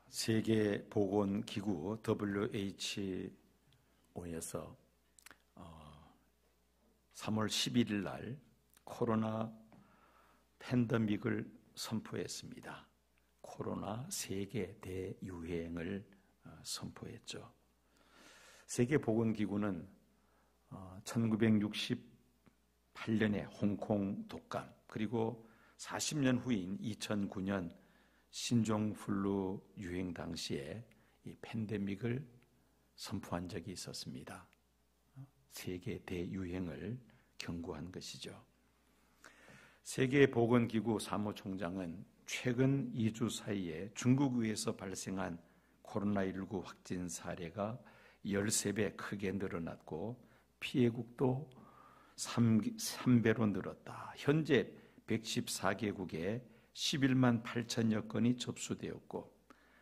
세계보건기구 WHO에서 3월 11일 날 코로나 팬데믹을 선포했습니다. 코로나 세계 대유행을 선포했죠. 세계보건기구는 1968년에 홍콩 독감, 그리고 40년 후인 2009년 신종플루 유행 당시에 이 팬데믹을 선포한 적이 있었습니다. 세계 대유행을 경고한 것이죠. 세계보건기구 사무총장은 최근 2주 사이에 중국에서 발생한 코로나19 확진 사례가 13배 크게 늘어났고 피해국도 3배로 늘었다. 현재 114개국에 11만 8천여 건이 접수되었고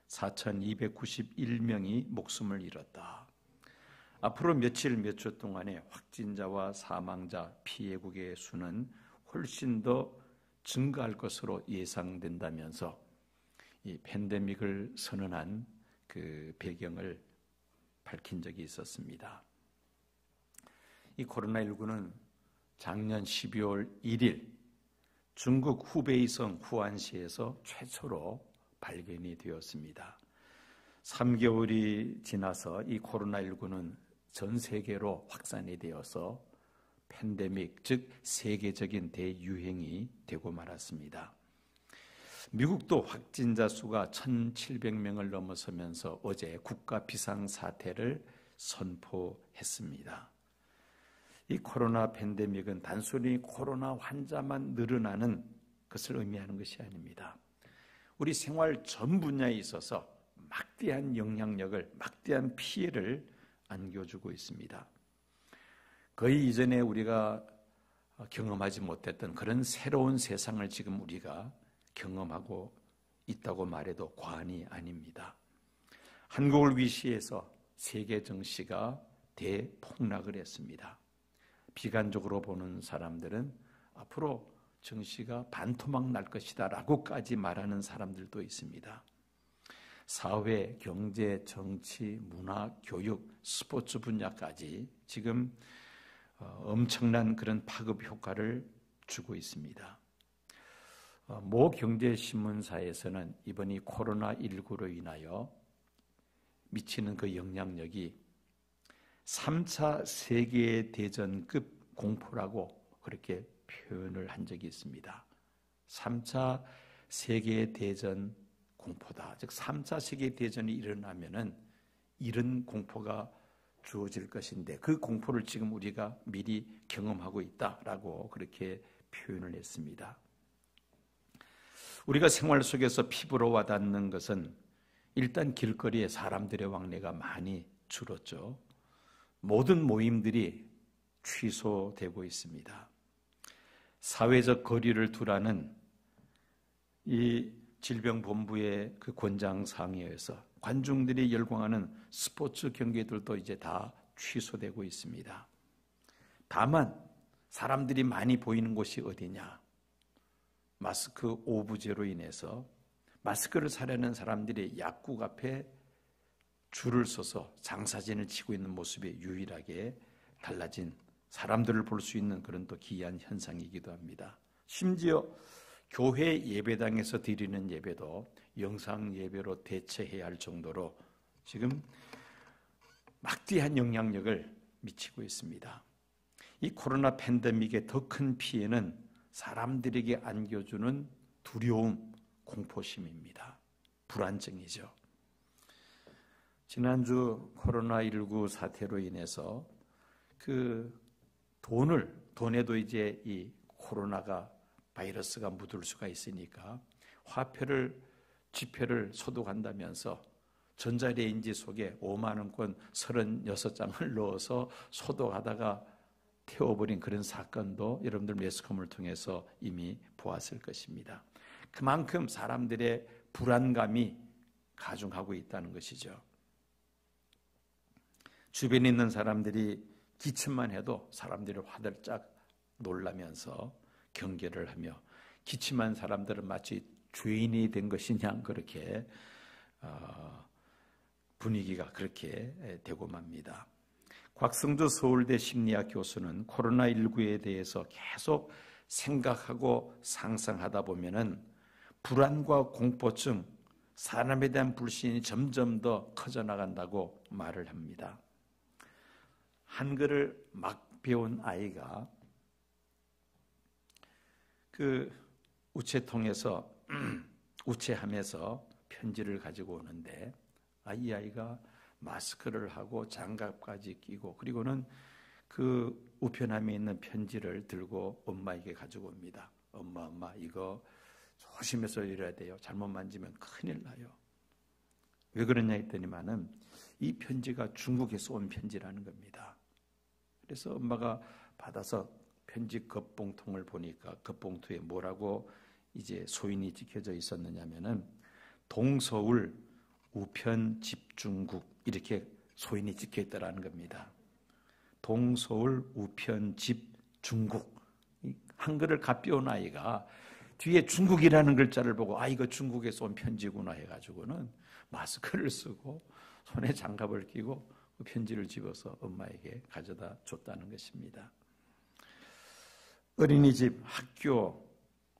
4,291명이 목숨을 잃었다. 앞으로 몇 주 동안에 확진자와 사망자, 피해국의 수는 훨씬 더 증가할 것으로 예상된다면서 이 팬데믹을 선언한 그 배경을 밝힌 적이 있었습니다. 이 코로나19는 작년 12월 1일 중국 후베이성 후안시에서 최초로 발견이 되었습니다. 3개월이 지나서 이 코로나19는 전 세계로 확산이 되어서 팬데믹, 즉 세계적인 대유행이 되고 말았습니다. 미국도 확진자 수가 1,700명을 넘어서면서 어제 국가 비상사태를 선포했습니다. 이 코로나 팬데믹은 단순히 코로나 환자만 늘어나는 것을 의미하는 것이 아닙니다. 우리 생활 전 분야에 있어서 막대한 영향력을, 막대한 피해를 안겨주고 있습니다. 거의 이전에 우리가 경험하지 못했던 그런 새로운 세상을 지금 우리가 경험하고 있다고 말해도 과언이 아닙니다. 한국을 위시해서 세계 정시가 대폭락을 했습니다. 비관적으로 보는 사람들은 앞으로 정시가 반토막 날 것이다 라고까지 말하는 사람들도 있습니다. 사회, 경제, 정치, 문화, 교육, 스포츠 분야까지 지금 엄청난 그런 파급 효과를 주고 있습니다. 모 경제신문사에서는 이번이 코로나19로 인하여 미치는 그 영향력이 3차 세계대전급 공포라고 그렇게 표현을 한 적이 있습니다. 3차 세계대전 공포다. 즉 3차 세계대전이 일어나면은 이런 공포가 주어질 것인데 그 공포를 지금 우리가 미리 경험하고 있다라고 그렇게 표현을 했습니다. 우리가 생활 속에서 피부로 와닿는 것은 일단 길거리에 사람들의 왕래가 많이 줄었죠. 모든 모임들이 취소되고 있습니다. 사회적 거리를 두라는 이 질병본부의 그 권장사항에 의해서 관중들이 열광하는 스포츠 경기들도 이제 다 취소되고 있습니다. 다만 사람들이 많이 보이는 곳이 어디냐? 마스크 오부제로 인해서 마스크를 사려는 사람들이 약국 앞에 줄을 서서 장사진을 치고 있는 모습이 유일하게 달라진, 사람들을 볼 수 있는 그런 또 기이한 현상이기도 합니다. 심지어 교회 예배당에서 드리는 예배도 영상 예배로 대체해야 할 정도로 지금 막대한 영향력을 미치고 있습니다. 이 코로나 팬데믹의 더 큰 피해는 사람들에게 안겨주는 두려움, 공포심입니다. 불안증이죠. 지난주 코로나19 사태로 인해서 그 돈에도 이제 이 코로나가 바이러스가 묻을 수가 있으니까 화폐를, 지폐를 소독한다면서 전자레인지 속에 5만 원권 36장을 넣어서 소독하다가 태워버린 그런 사건도 여러분들 매스컴을 통해서 이미 보았을 것입니다. 그만큼 사람들의 불안감이 가중하고 있다는 것이죠. 주변에 있는 사람들이 기침만 해도 사람들이 화들짝 놀라면서 경계를 하며, 기침한 사람들은 마치 죄인이 된 것이냐, 그렇게 분위기가 그렇게 되고 맙니다. 곽승주 서울대 심리학 교수는 코로나19에 대해서 계속 생각하고 상상하다 보면은 불안과 공포증, 사람에 대한 불신이 점점 더 커져 나간다고 말을 합니다. 한글을 막 배운 아이가 그 우체통에서 우체함에서 편지를 가지고 오는데, 이 아이가 마스크를 하고 장갑까지 끼고, 그리고는 그 우편함에 있는 편지를 들고 엄마에게 가지고 옵니다. 엄마 이거 조심해서 읽어야 돼요. 잘못 만지면 큰일 나요. 왜 그러냐 했더니만은 이 편지가 중국에서 온 편지라는 겁니다. 그래서 엄마가 받아서 편지 겉봉통을 보니까 겉봉투에 뭐라고 이제 소인이 찍혀져 있었느냐면은 동서울 우편 집중국, 이렇게 소인이 찍혀 있더라는 겁니다. 동서울 우편 집중국. 한글을 갓배운 아이가 뒤에 중국이라는 글자를 보고 이거 중국에서 온 편지구나 해가지고는 마스크를 쓰고 손에 장갑을 끼고 그 편지를 집어서 엄마에게 가져다 줬다는 것입니다. 어린이집, 학교,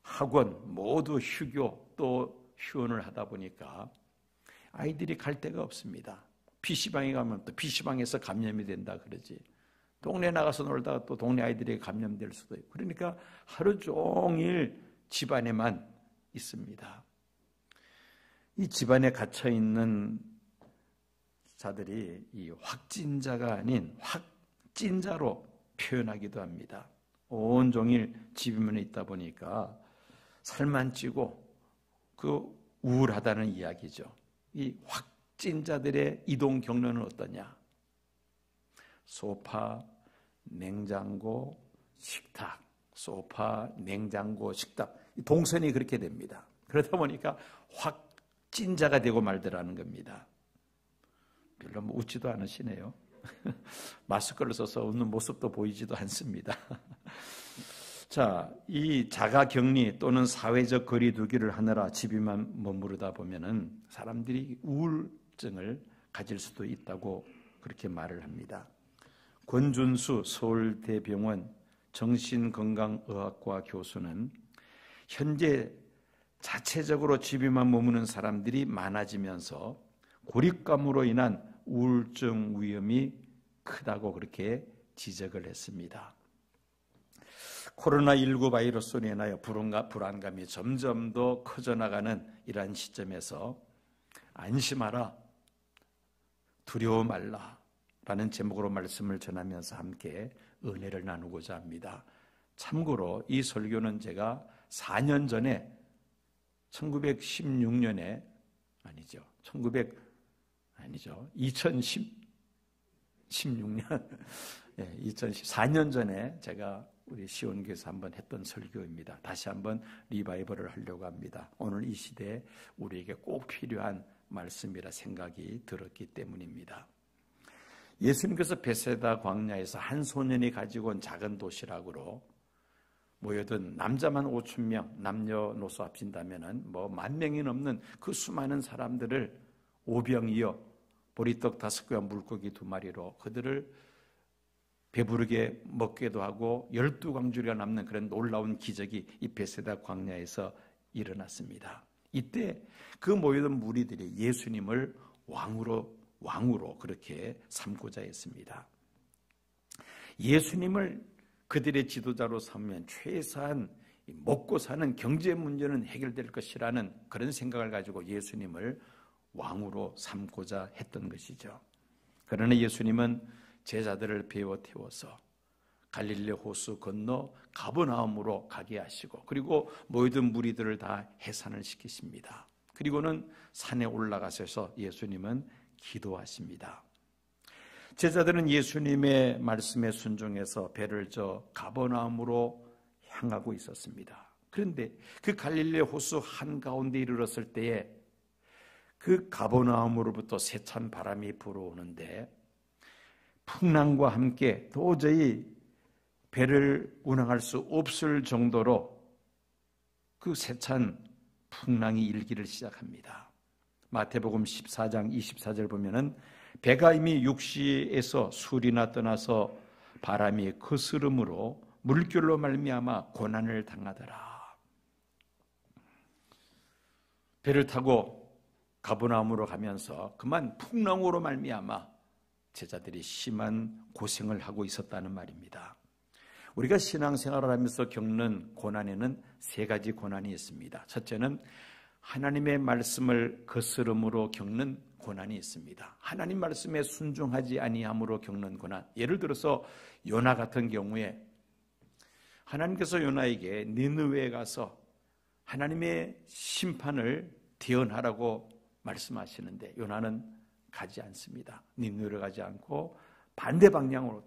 학원 모두 휴교 또 휴원을 하다 보니까 아이들이 갈 데가 없습니다. PC방에 가면 또 PC방에서 감염이 된다 그러지. 동네 나가서 놀다가 또 동네 아이들에게 감염될 수도 있고. 그러니까 하루 종일 집안에만 있습니다. 이 집안에 갇혀 있는 자들이 이 확진자가 아닌 확진자로 표현하기도 합니다. 온종일 집에만 있다 보니까 살만 찌고 그 우울하다는 이야기죠. 이 확진자들의 이동 경로는 어떠냐? 소파, 냉장고, 식탁, 소파, 냉장고, 식탁, 동선이 그렇게 됩니다. 그러다 보니까 확진자가 되고 말더라는 겁니다. 별로 웃지도 않으시네요. 마스크를 써서 웃는 모습도 보이지도 않습니다. 자, 이 자가격리 또는 사회적 거리두기를 하느라 집에만 머무르다 보면은 사람들이 우울증을 가질 수도 있다고 그렇게 말을 합니다. 권준수 서울대병원 정신건강의학과 교수는 현재 자체적으로 집에만 머무는 사람들이 많아지면서 고립감으로 인한 우울증 위험이 크다고 그렇게 지적을 했습니다. 코로나19 바이러스로 인하여 불안감이 점점 더 커져나가는 이러한 시점에서 안심하라, 두려워 말라 라는 제목으로 말씀을 전하면서 함께 은혜를 나누고자 합니다. 참고로 이 설교는 제가 4년 전에 1916년에 2016년 2014년 전에 제가 우리 시온교에서 한번 했던 설교입니다. 다시 한번 리바이벌을 하려고 합니다. 오늘 이 시대에 우리에게 꼭 필요한 말씀이라 생각이 들었기 때문입니다. 예수님께서 베세다 광야에서 한 소년이 가지고 온 작은 도시락으로 모여든 남자만 5,000명, 남녀노소 합친다면은 10,000명이 넘는 그 수많은 사람들을 오병이어 보리떡 5개와 물고기 2마리로 그들을 배부르게 먹기도 하고 12광주리가 남는 그런 놀라운 기적이 이 베세다 광야에서 일어났습니다. 이때 그 모여든 무리들이 예수님을 왕으로 그렇게 삼고자 했습니다. 예수님을 그들의 지도자로 삼으면 최소한 먹고 사는 경제 문제는 해결될 것이라는 그런 생각을 가지고 예수님을 왕으로 삼고자 했던 것이죠. 그러나 예수님은 제자들을 배워 태워서 갈릴리 호수 건너 가버나움으로 가게 하시고, 그리고 모이던 무리들을 다 해산을 시키십니다. 그리고는 산에 올라가셔서 예수님은 기도하십니다. 제자들은 예수님의 말씀에 순종해서 배를 저 가버나움으로 향하고 있었습니다. 그런데 그 갈릴리 호수 한가운데 이르렀을 때에 그 가버나움으로부터 세찬 바람이 불어오는데 풍랑과 함께 도저히 배를 운항할 수 없을 정도로 그 세찬 풍랑이 일기를 시작합니다. 마태복음 14장 24절 보면은 배가 이미 육시에서 술이나 떠나서 바람이 거스름으로 물결로 말미암아 고난을 당하더라. 배를 타고 가버나움으로 가면서 그만 풍랑으로 말미암아 제자들이 심한 고생을 하고 있었다는 말입니다. 우리가 신앙생활을 하면서 겪는 고난에는 세 가지 고난이 있습니다. 첫째는 하나님의 말씀을 거스름으로 겪는 고난이 있습니다. 하나님 말씀에 순종하지 아니함으로 겪는 고난. 예를 들어서 요나 같은 경우에 하나님께서 요나에게 니느웨에 가서 하나님의 심판을 대언하라고 말씀하시는데 요나는 가지 않습니다. 니느웨로 가지 않고 반대 방향으로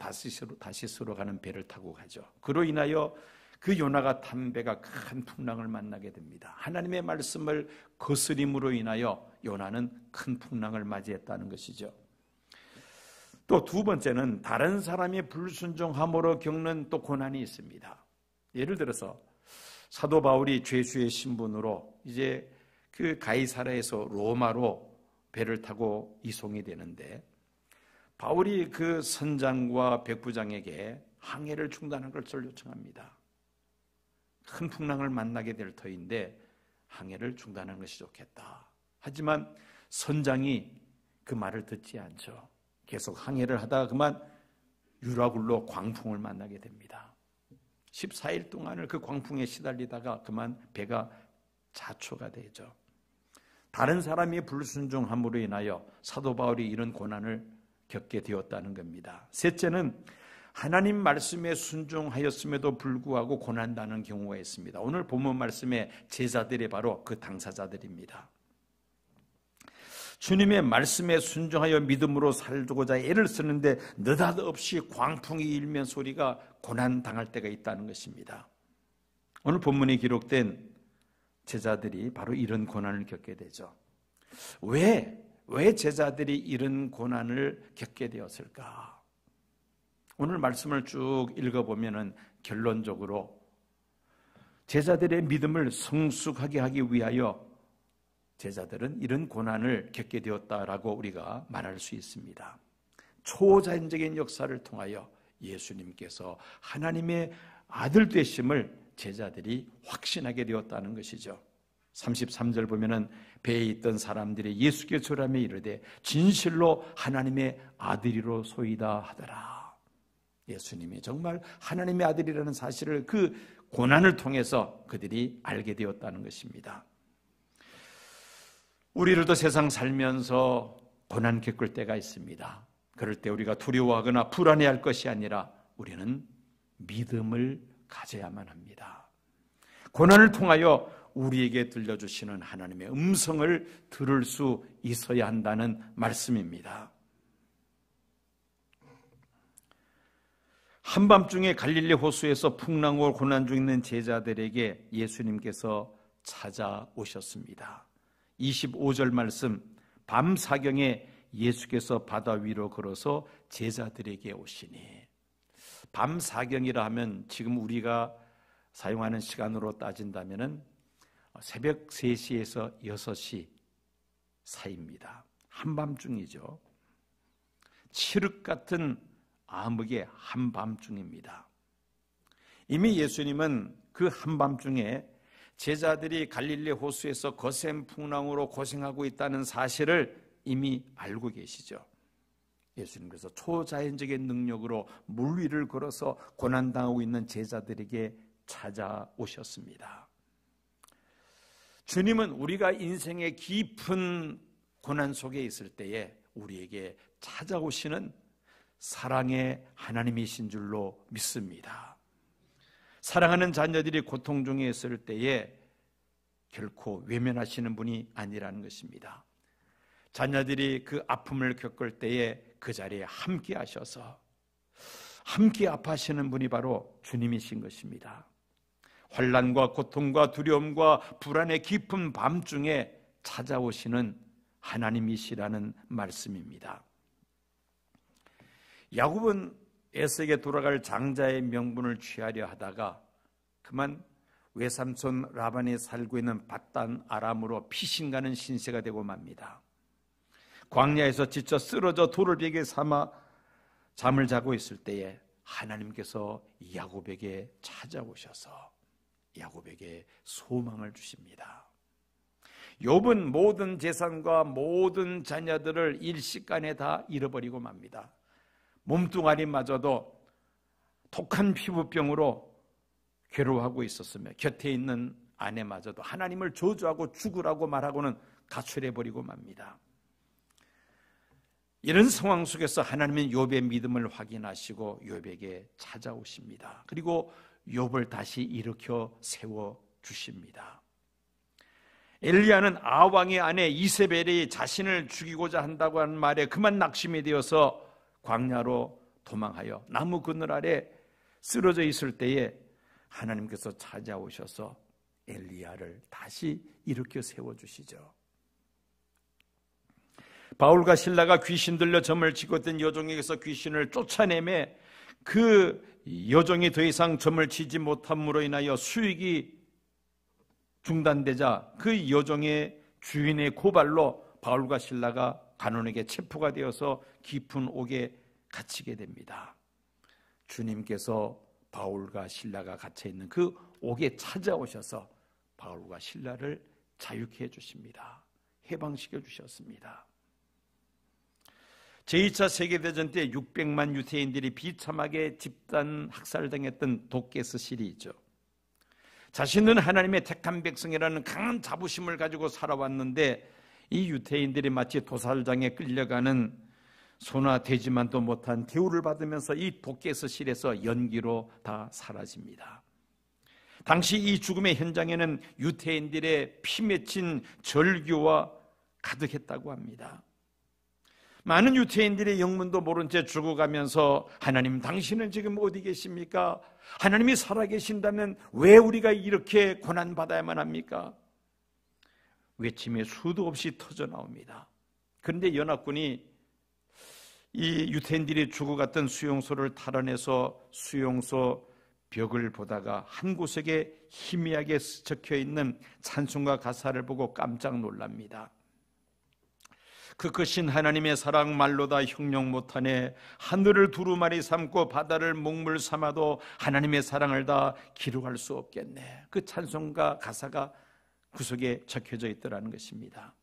다시스로 가는 배를 타고 가죠. 그로 인하여 그 요나가 탄 배가 큰 풍랑을 만나게 됩니다. 하나님의 말씀을 거스림으로 인하여 요나는 큰 풍랑을 맞이했다는 것이죠. 또 두 번째는 다른 사람의 불순종함으로 겪는 또 고난이 있습니다. 예를 들어서 사도 바울이 죄수의 신분으로 이제 그 가이사랴에서 로마로 배를 타고 이송이 되는데 바울이 그 선장과 백부장에게 항해를 중단할 것을 요청합니다. 큰 풍랑을 만나게 될 터인데 항해를 중단하는 것이 좋겠다. 하지만 선장이 그 말을 듣지 않죠. 계속 항해를 하다가 그만 유라굴로 광풍을 만나게 됩니다. 14일 동안을 그 광풍에 시달리다가 그만 배가 자초가 되죠. 다른 사람이 불순종함으로 인하여 사도 바울이 이런 고난을 겪게 되었다는 겁니다. 셋째는 하나님 말씀에 순종하였음에도 불구하고 고난당하는 경우가 있습니다. 오늘 본문 말씀의 제자들이 바로 그 당사자들입니다. 주님의 말씀에 순종하여 믿음으로 살고자 애를 쓰는데 느닷없이 광풍이 일면 소리가 고난당할 때가 있다는 것입니다. 오늘 본문에 기록된 제자들이 바로 이런 고난을 겪게 되죠. 왜 제자들이 이런 고난을 겪게 되었을까? 오늘 말씀을 쭉 읽어보면 결론적으로 제자들의 믿음을 성숙하게 하기 위하여 제자들은 이런 고난을 겪게 되었다라고 우리가 말할 수 있습니다. 초자연적인 역사를 통하여 예수님께서 하나님의 아들 되심을 제자들이 확신하게 되었다는 것이죠. 33절 보면은 배에 있던 사람들이 예수께 절하며 이르되 진실로 하나님의 아들이로소이다 하더라. 예수님이 정말 하나님의 아들이라는 사실을 그 고난을 통해서 그들이 알게 되었다는 것입니다. 우리들도 세상 살면서 고난 겪을 때가 있습니다. 그럴 때 우리가 두려워하거나 불안해할 것이 아니라 우리는 믿음을 가져야만 합니다. 고난을 통하여 우리에게 들려주시는 하나님의 음성을 들을 수 있어야 한다는 말씀입니다. 한밤중에 갈릴리 호수에서 풍랑으로 고난 중에 있는 제자들에게 예수님께서 찾아오셨습니다. 25절 말씀, 밤사경에 예수께서 바다 위로 걸어서 제자들에게 오시니, 밤사경이라 하면 지금 우리가 사용하는 시간으로 따진다면 새벽 3시에서 6시 사이입니다. 한밤중이죠. 칠흑 같은 암흑의 한밤중입니다. 이미 예수님은 그 한밤중에 제자들이 갈릴리 호수에서 거센 풍랑으로 고생하고 있다는 사실을 이미 알고 계시죠. 예수님께서 초자연적인 능력으로 물 위를 걸어서 고난당하고 있는 제자들에게 찾아오셨습니다. 주님은 우리가 인생의 깊은 고난 속에 있을 때에 우리에게 찾아오시는 사랑의 하나님이신 줄로 믿습니다. 사랑하는 자녀들이 고통 중에 있을 때에 결코 외면하시는 분이 아니라는 것입니다. 자녀들이 그 아픔을 겪을 때에 그 자리에 함께 하셔서 함께 아파하시는 분이 바로 주님이신 것입니다. 환난과 고통과 두려움과 불안의 깊은 밤중에 찾아오시는 하나님이시라는 말씀입니다. 야곱은 에서에게 돌아갈 장자의 명분을 취하려 하다가 그만 외삼촌 라반이 살고 있는 밧단 아람으로 피신가는 신세가 되고 맙니다. 광야에서 지쳐 쓰러져 돌을 베개 삼아 잠을 자고 있을 때에 하나님께서 야곱에게 찾아오셔서 야곱에게 소망을 주십니다. 욥은 모든 재산과 모든 자녀들을 일시간에 다 잃어버리고 맙니다. 몸뚱아리마저도 독한 피부병으로 괴로워하고 있었으며 곁에 있는 아내마저도 하나님을 저주하고 죽으라고 말하고는 가출해버리고 맙니다. 이런 상황 속에서 하나님은 욥의 믿음을 확인하시고 욥에게 찾아오십니다. 그리고 욥을 다시 일으켜 세워주십니다. 엘리야는 아왕의 아내 이세벨이 자신을 죽이고자 한다고 하는 말에 그만 낙심이 되어서 광야로 도망하여 나무 그늘 아래 쓰러져 있을 때에 하나님께서 찾아오셔서 엘리야를 다시 일으켜 세워주시죠. 바울과 실라가 귀신 들려 점을 치고 있던 여종에게서 귀신을 쫓아내매 그 여종이 더 이상 점을 치지 못함으로 인하여 수익이 중단되자 그 여종의 주인의 고발로 바울과 실라가 간원에게 체포가 되어서 깊은 옥에 갇히게 됩니다. 주님께서 바울과 실라가 갇혀있는 그 옥에 찾아오셔서 바울과 실라를 자유케 해주십니다. 해방시켜 주셨습니다. 제2차 세계대전 때 600만 유태인들이 비참하게 집단 학살당했던 도케스 시리죠. 자신은 하나님의 택한 백성이라는 강한 자부심을 가지고 살아왔는데 이 유태인들이 마치 도살장에 끌려가는 소나 되지만도 못한 대우를 받으면서 이 도케스 실에서 연기로 다 사라집니다. 당시 이 죽음의 현장에는 유태인들의 피 맺힌 절규와 가득했다고 합니다. 많은 유태인들의 영문도 모른 채 죽어가면서 하나님 당신은 지금 어디 계십니까? 하나님이 살아계신다면 왜 우리가 이렇게 고난받아야만 합니까? 외침이 수도 없이 터져나옵니다. 그런데 연합군이 이 유태인들이 죽어갔던 수용소를 탈환해서 수용소 벽을 보다가 한 구석에 희미하게 적혀있는 찬송가 가사를 보고 깜짝 놀랍니다. 그 크신 하나님의 사랑 말로다 형용 못하네. 하늘을 두루마리 삼고 바다를 목물 삼아도 하나님의 사랑을 다 기록할 수 없겠네. 그 찬송가 가사가 구석에 적혀져 있더라는 것입니다.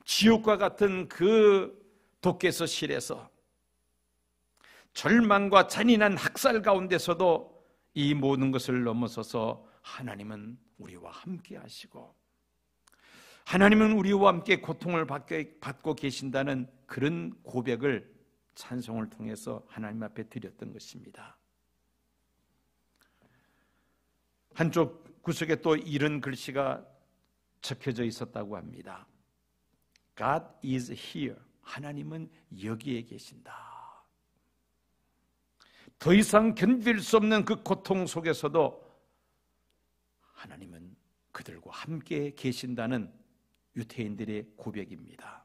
지옥과 같은 그 도케스 실에서 절망과 잔인한 학살 가운데서도 이 모든 것을 넘어서서 하나님은 우리와 함께 하시고 하나님은 우리와 함께 고통을 받고 계신다는 그런 고백을 찬송을 통해서 하나님 앞에 드렸던 것입니다. 한쪽 구석에 또 이런 글씨가 적혀져 있었다고 합니다. God is here. 하나님은 여기에 계신다. 더 이상 견딜 수 없는 그 고통 속에서도 하나님은 그들과 함께 계신다는 유태인들의 고백입니다.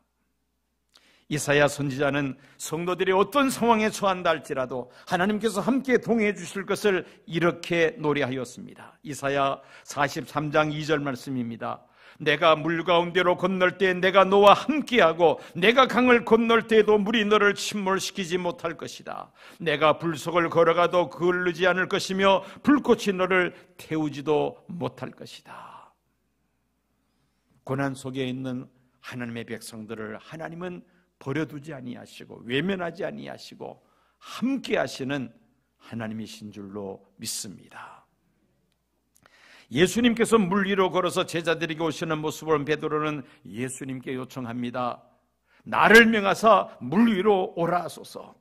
이사야 선지자는 성도들이 어떤 상황에 처한다 할지라도 하나님께서 함께 동행해 주실 것을 이렇게 노래하였습니다. 이사야 43장 2절 말씀입니다. 내가 물 가운데로 건널 때 내가 너와 함께하고 내가 강을 건널 때에도 물이 너를 침몰시키지 못할 것이다. 내가 불 속을 걸어가도 그을르지 않을 것이며 불꽃이 너를 태우지도 못할 것이다. 고난 속에 있는 하나님의 백성들을 하나님은 버려두지 아니하시고 외면하지 아니하시고 함께 하시는 하나님이신 줄로 믿습니다. 예수님께서 물 위로 걸어서 제자들에게 오시는 모습을 본 베드로는 예수님께 요청합니다. 나를 명하사 물 위로 오라 하소서.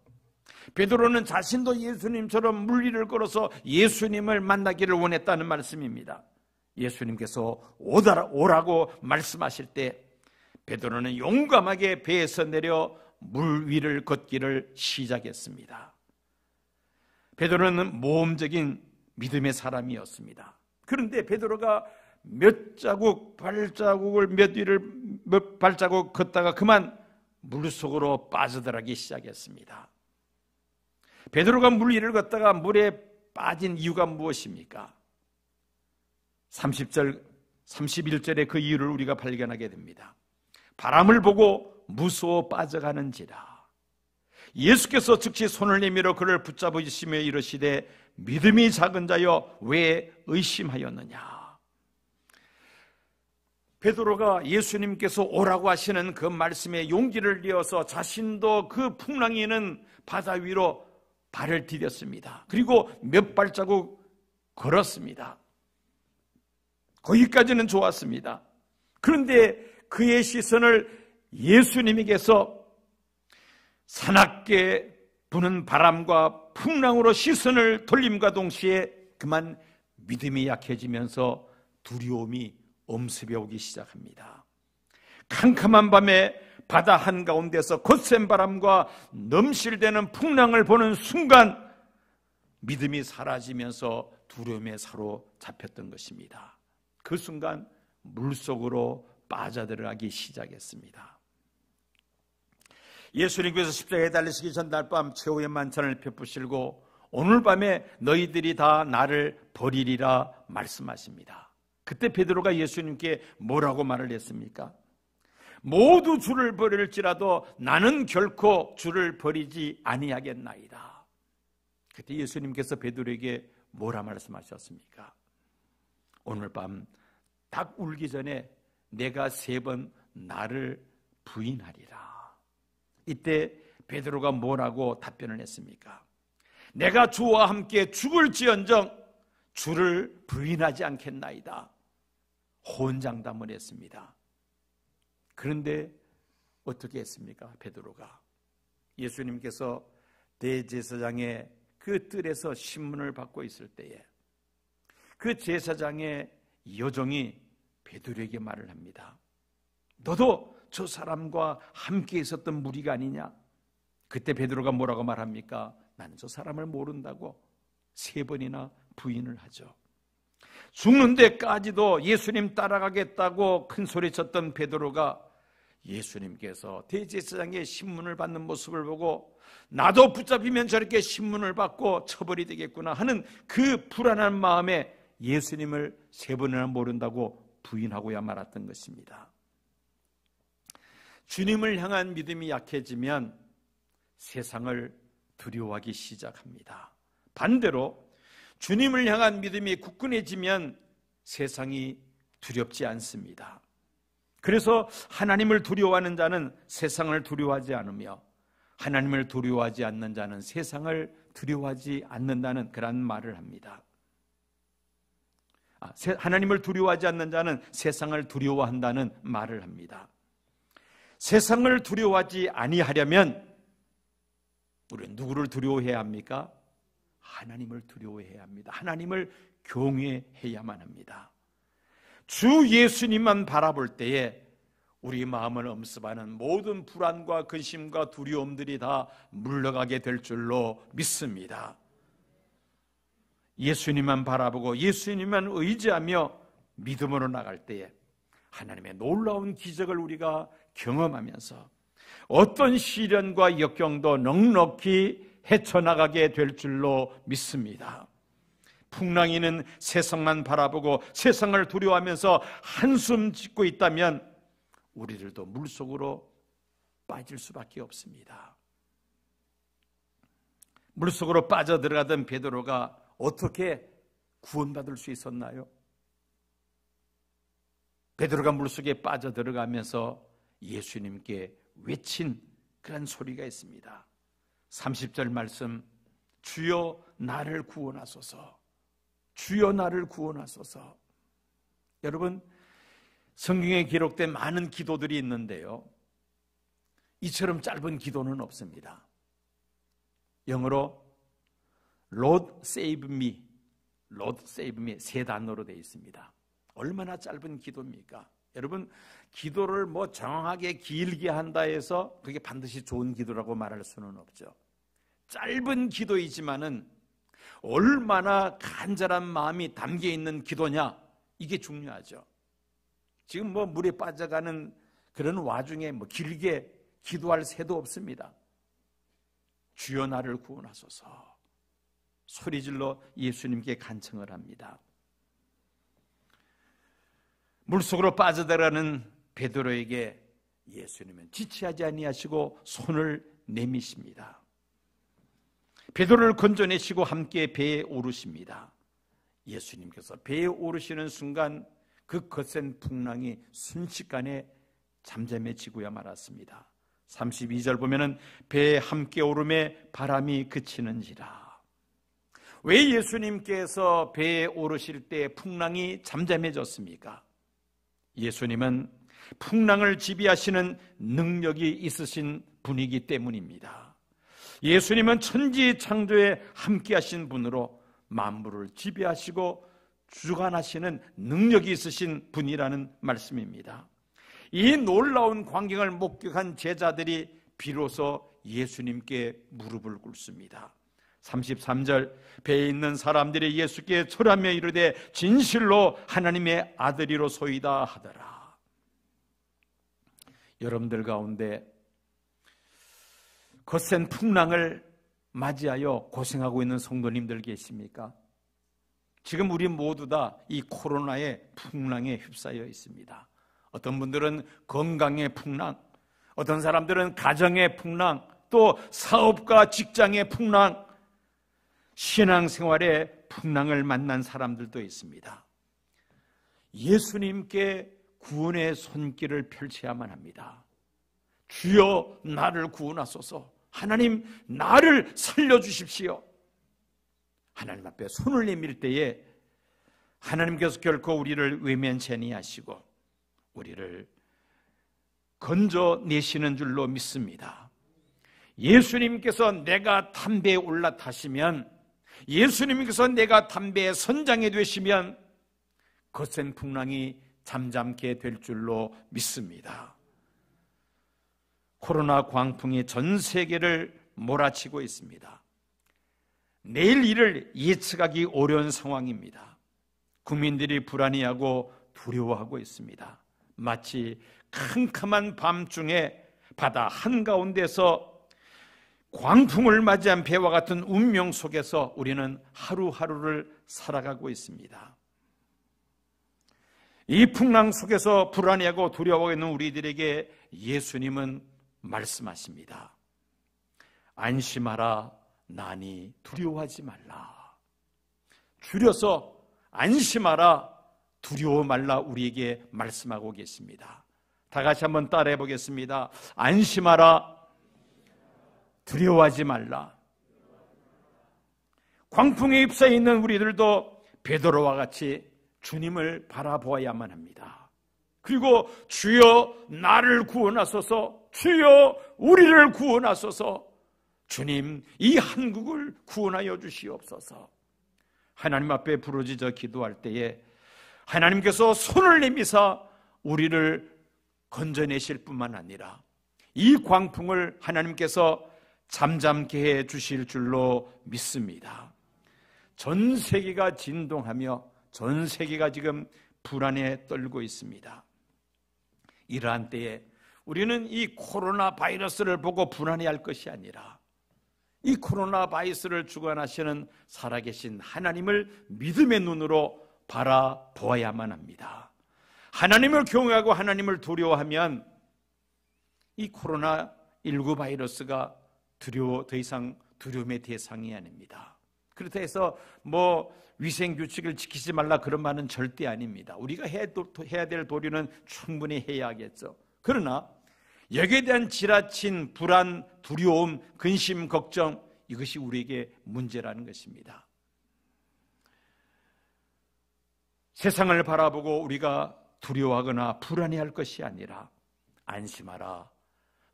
베드로는 자신도 예수님처럼 물 위를 걸어서 예수님을 만나기를 원했다는 말씀입니다. 예수님께서 오라고 말씀하실 때 베드로는 용감하게 배에서 내려 물 위를 걷기를 시작했습니다. 베드로는 모험적인 믿음의 사람이었습니다. 그런데 베드로가 몇 발자국 걷다가 그만 물속으로 빠져들어가기 시작했습니다. 베드로가 물 위를 걷다가 물에 빠진 이유가 무엇입니까? 31절에 그 이유를 우리가 발견하게 됩니다. 바람을 보고 무서워 빠져가는지라. 예수께서 즉시 손을 내밀어 그를 붙잡으시며 이르시되 믿음이 작은 자여 왜 의심하였느냐. 베드로가 예수님께서 오라고 하시는 그 말씀에 용기를 내어서 자신도 그 풍랑이는 바다 위로 발을 디뎠습니다. 그리고 몇 발자국 걸었습니다. 거기까지는 좋았습니다. 그런데 그의 시선을 예수님에게서 사납게 부는 바람과 풍랑으로 시선을 돌림과 동시에 그만 믿음이 약해지면서 두려움이 엄습해 오기 시작합니다. 캄캄한 밤에 바다 한가운데서 거센 바람과 넘실대는 풍랑을 보는 순간 믿음이 사라지면서 두려움에 사로잡혔던 것입니다. 그 순간 물속으로 빠져들어가기 시작했습니다. 예수님께서 십자가에 달리시기 전날 밤 최후의 만찬을 베푸시고 오늘 밤에 너희들이 다 나를 버리리라 말씀하십니다. 그때 베드로가 예수님께 뭐라고 말을 했습니까? 모두 주를 버릴지라도 나는 결코 주를 버리지 아니하겠나이다. 그때 예수님께서 베드로에게 뭐라 말씀하셨습니까? 오늘 밤 닭 울기 전에 내가 3번 나를 부인하리라. 이때 베드로가 뭐라고 답변을 했습니까? 내가 주와 함께 죽을지언정 주를 부인하지 않겠나이다. 호언장담을 했습니다. 그런데 어떻게 했습니까? 베드로가 예수님께서 대제사장의 그 뜰에서 신문을 받고 있을 때에 그 제사장의 여종이 베드로에게 말을 합니다. 너도 저 사람과 함께 있었던 무리가 아니냐? 그때 베드로가 뭐라고 말합니까? 나는 저 사람을 모른다고 3번이나 부인을 하죠. 죽는 데까지도 예수님 따라가겠다고 큰 소리쳤던 베드로가 예수님께서 대제사장의 신문을 받는 모습을 보고 나도 붙잡히면 저렇게 신문을 받고 처벌이 되겠구나 하는 그 불안한 마음에 예수님을 3번이나 모른다고 부인하고야 말았던 것입니다. 주님을 향한 믿음이 약해지면 세상을 두려워하기 시작합니다. 반대로 주님을 향한 믿음이 굳건해지면 세상이 두렵지 않습니다. 그래서 하나님을 두려워하는 자는 세상을 두려워하지 않으며 하나님을 두려워하지 않는 자는 세상을 두려워하지 않는다는 그런 말을 합니다. 하나님을 두려워하지 않는 자는 세상을 두려워한다는 말을 합니다. 세상을 두려워하지 아니하려면 우리는 누구를 두려워해야 합니까? 하나님을 두려워해야 합니다. 하나님을 경외해야만 합니다. 주 예수님만 바라볼 때에 우리 마음을 엄습하는 모든 불안과 근심과 두려움들이 다 물러가게 될 줄로 믿습니다. 예수님만 바라보고 예수님만 의지하며 믿음으로 나갈 때에 하나님의 놀라운 기적을 우리가 경험하면서 어떤 시련과 역경도 넉넉히 헤쳐나가게 될 줄로 믿습니다. 풍랑이는 세상만 바라보고 세상을 두려워하면서 한숨 짓고 있다면 우리들도 물속으로 빠질 수밖에 없습니다. 물속으로 빠져들어가던 베드로가 어떻게 구원받을 수 있었나요? 베드로가 물속에 빠져들어가면서 예수님께 외친 그런 소리가 있습니다. 30절 말씀, 주여 나를 구원하소서, 주여 나를 구원하소서. 여러분, 성경에 기록된 많은 기도들이 있는데요, 이처럼 짧은 기도는 없습니다. 영어로 Lord save me, Lord save me 3단어로 되어 있습니다. 얼마나 짧은 기도입니까? 여러분, 기도를 정확하게 길게 한다 해서 그게 반드시 좋은 기도라고 말할 수는 없죠. 짧은 기도이지만은 얼마나 간절한 마음이 담겨 있는 기도냐, 이게 중요하죠. 지금 물에 빠져가는 그런 와중에 길게 기도할 새도 없습니다. 주여 나를 구원하소서 소리질러 예수님께 간청을 합니다. 물속으로 빠져들어가는 베드로에게 예수님은 지체하지 아니하시고 손을 내미십니다. 베드로를 건져내시고 함께 배에 오르십니다. 예수님께서 배에 오르시는 순간 그 거센 풍랑이 순식간에 잠잠해지고야 말았습니다. 32절 보면은 배에 함께 오름에 바람이 그치는지라. 왜 예수님께서 배에 오르실 때 풍랑이 잠잠해졌습니까? 예수님은 풍랑을 지배하시는 능력이 있으신 분이기 때문입니다. 예수님은 천지 창조에 함께 하신 분으로 만물을 지배하시고 주관하시는 능력이 있으신 분이라는 말씀입니다. 이 놀라운 광경을 목격한 제자들이 비로소 예수님께 무릎을 꿇습니다. 33절, 배에 있는 사람들이 예수께 절하며 이르되 진실로 하나님의 아들이로소이다 하더라. 여러분들 가운데 거센 풍랑을 맞이하여 고생하고 있는 성도님들 계십니까? 지금 우리 모두 다 이 코로나의 풍랑에 휩싸여 있습니다. 어떤 분들은 건강의 풍랑, 어떤 사람들은 가정의 풍랑, 또 사업과 직장의 풍랑, 신앙생활의 풍랑을 만난 사람들도 있습니다. 예수님께 구원의 손길을 펼쳐야만 합니다. 주여 나를 구원하소서, 하나님 나를 살려주십시오. 하나님 앞에 손을 내밀 때에 하나님께서 결코 우리를 외면치 아니하시고 우리를 건져내시는 줄로 믿습니다. 예수님께서 내가 담배에 올라타시면, 예수님께서 내가 담배의 선장이 되시면 거센 풍랑이 잠잠게 될 줄로 믿습니다. 코로나 광풍이 전 세계를 몰아치고 있습니다. 내일 일을 예측하기 어려운 상황입니다. 국민들이 불안해하고 두려워하고 있습니다. 마치 캄캄한 밤중에 바다 한가운데서 광풍을 맞이한 배와 같은 운명 속에서 우리는 하루하루를 살아가고 있습니다. 이 풍랑 속에서 불안해하고 두려워하고 있는 우리들에게 예수님은 말씀하십니다. 안심하라, 나니 두려워하지 말라. 줄여서 안심하라, 두려워 말라 우리에게 말씀하고 계십니다. 다 같이 한번 따라해 보겠습니다. 안심하라, 두려워하지 말라. 광풍에 휩싸여 있는 우리들도 베드로와 같이 주님을 바라보아야만 합니다. 그리고 주여 나를 구원하소서, 주여 우리를 구원하소서, 주님 이 한국을 구원하여 주시옵소서. 하나님 앞에 부르짖어 기도할 때에 하나님께서 손을 내미사 우리를 건져내실 뿐만 아니라 이 광풍을 하나님께서 잠잠케 해 주실 줄로 믿습니다. 전 세계가 진동하며 전 세계가 지금 불안에 떨고 있습니다. 이러한 때에 우리는 이 코로나 바이러스를 보고 불안해할 것이 아니라 이 코로나 바이러스를 주관하시는 살아계신 하나님을 믿음의 눈으로 바라보아야만 합니다. 하나님을 경외하고 하나님을 두려워하면 이 코로나19 바이러스가 더 이상 두려움의 대상이 아닙니다. 그렇다 해서 위생규칙을 지키지 말라 그런 말은 절대 아닙니다. 우리가 해야 될 도리는 충분히 해야겠죠. 그러나 여기에 대한 지나친 불안, 두려움, 근심, 걱정, 이것이 우리에게 문제라는 것입니다. 세상을 바라보고 우리가 두려워하거나 불안해할 것이 아니라 안심하라,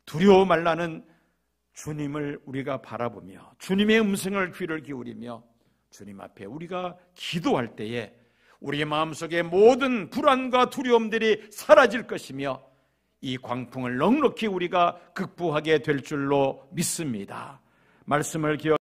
두려워 말라는 주님을 우리가 바라보며 주님의 음성을 귀를 기울이며 주님 앞에 우리가 기도할 때에 우리의 마음속의 모든 불안과 두려움들이 사라질 것이며 이 광풍을 넉넉히 우리가 극복하게 될 줄로 믿습니다. 말씀을 기억